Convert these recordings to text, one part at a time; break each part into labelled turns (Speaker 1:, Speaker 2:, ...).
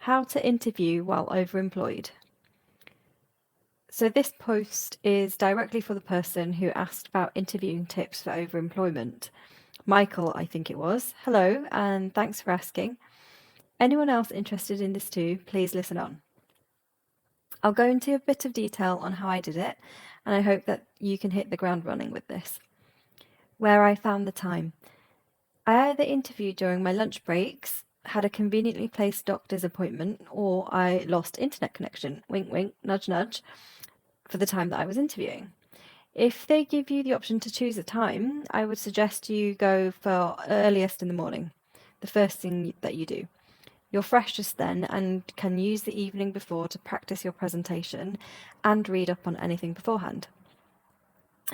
Speaker 1: How to interview while overemployed. So this post is directly for the person who asked about interviewing tips for overemployment. Michael, I think it was. Hello, and thanks for asking. Anyone else interested in this too, please listen on. I'll go into a bit of detail on how I did it, and I hope that you can hit the ground running with this. Where I found the time. I either interviewed during my lunch breaks, had a conveniently placed doctor's appointment, or I lost internet connection, wink wink, nudge nudge, for the time that I was interviewing. If they give you the option to choose a time, I would suggest you go for earliest in the morning, the first thing that you do. You're freshest then and can use the evening before to practice your presentation and read up on anything beforehand.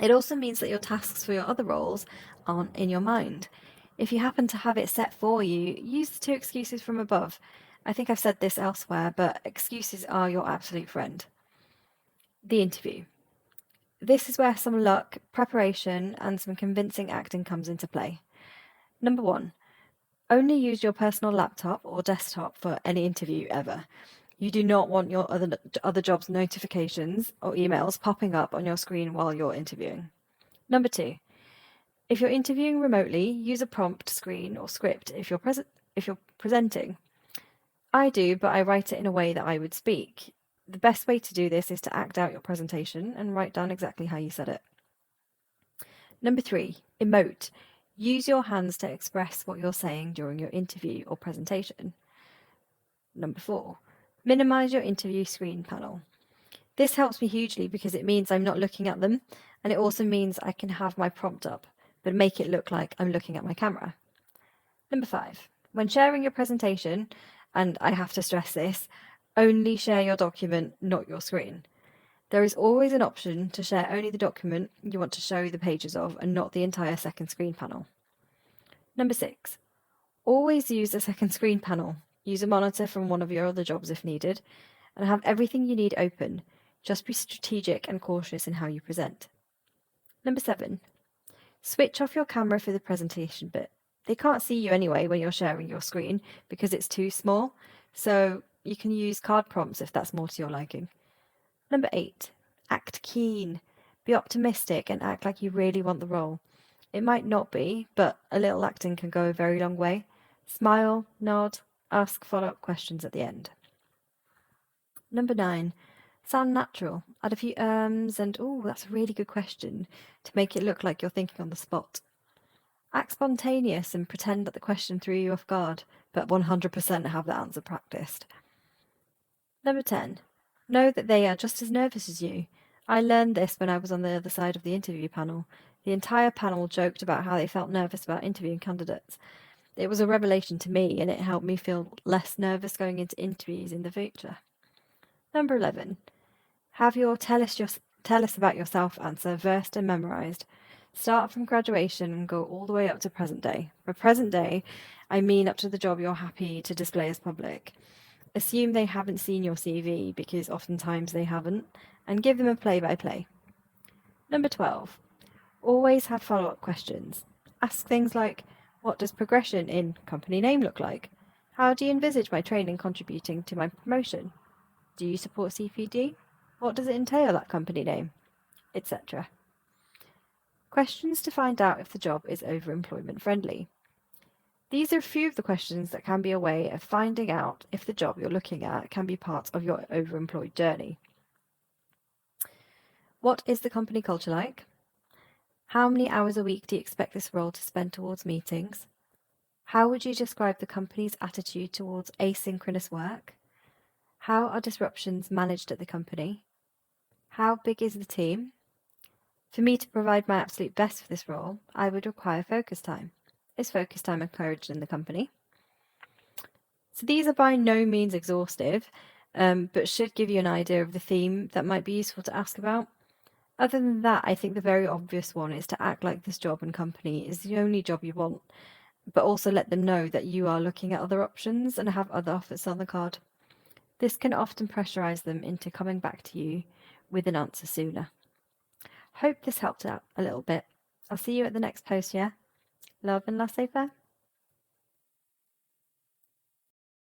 Speaker 1: It also means that your tasks for your other roles aren't in your mind. If you happen to have it set for you, use the 2 excuses from above. I think I've said this elsewhere, but excuses are your absolute friend. The interview. This is where some luck, preparation, and some convincing acting comes into play. Number 1. Only use your personal laptop or desktop for any interview ever. You do not want your other job's notifications or emails popping up on your screen while you're interviewing. Number 2. If you're interviewing remotely, use a prompt screen or script if you're presenting. I do, but I write it in a way that I would speak. The best way to do this is to act out your presentation and write down exactly how you said it. Number 3, emote. Use your hands to express what you're saying during your interview or presentation. Number 4, minimize your interview screen panel. This helps me hugely because it means I'm not looking at them, and it also means I can have my prompt up, but make it look like I'm looking at my camera. Number 5, when sharing your presentation, and I have to stress this, only share your document, not your screen. There is always an option to share only the document you want to show the pages of and not the entire second screen panel. Number 6, always use a second screen panel. Use a monitor from one of your other jobs if needed, and have everything you need open. Just be strategic and cautious in how you present. Number 7, switch off your camera for the presentation bit. They can't see you anyway when you're sharing your screen because it's too small, so you can use card prompts if that's more to your liking. Number 8, act keen. Be optimistic and act like you really want the role. It might not be, but a little acting can go a very long way. Smile, nod, ask follow-up questions at the end. Number 9, sound natural. Add a few ums and, oh, that's a really good question, to make it look like you're thinking on the spot. Act spontaneous and pretend that the question threw you off guard, but 100% have the answer practiced. Number 10, know that they are just as nervous as you. I learned this when I was on the other side of the interview panel. The entire panel joked about how they felt nervous about interviewing candidates. It was a revelation to me, and it helped me feel less nervous going into interviews in the future. Number 11, have your tell us about yourself answer versed and memorized. Start from graduation and go all the way up to present day. For present day, I mean up to the job you're happy to display as public. Assume they haven't seen your CV, because oftentimes they haven't, and give them a play-by-play. Number 12, always have follow-up questions. Ask things like, what does progression in company name look like? How do you envisage my training contributing to my promotion? Do you support CPD? What does it entail at company name? Etc. Questions to find out if the job is overemployment friendly. These are a few of the questions that can be a way of finding out if the job you're looking at can be part of your overemployed journey. What is the company culture like? How many hours a week do you expect this role to spend towards meetings? How would you describe the company's attitude towards asynchronous work? How are disruptions managed at the company? How big is the team? For me to provide my absolute best for this role, I would require focus time. Is focus time encouraged in the company? So these are by no means exhaustive, but should give you an idea of the theme that might be useful to ask about. Other than that, I think the very obvious one is to act like this job and company is the only job you want, but also let them know that you are looking at other options and have other offers on the card. This can often pressurize them into coming back to you with an answer sooner. Hope this helped out a little bit. I'll see you at the next post, yeah? Love and laissez-faire.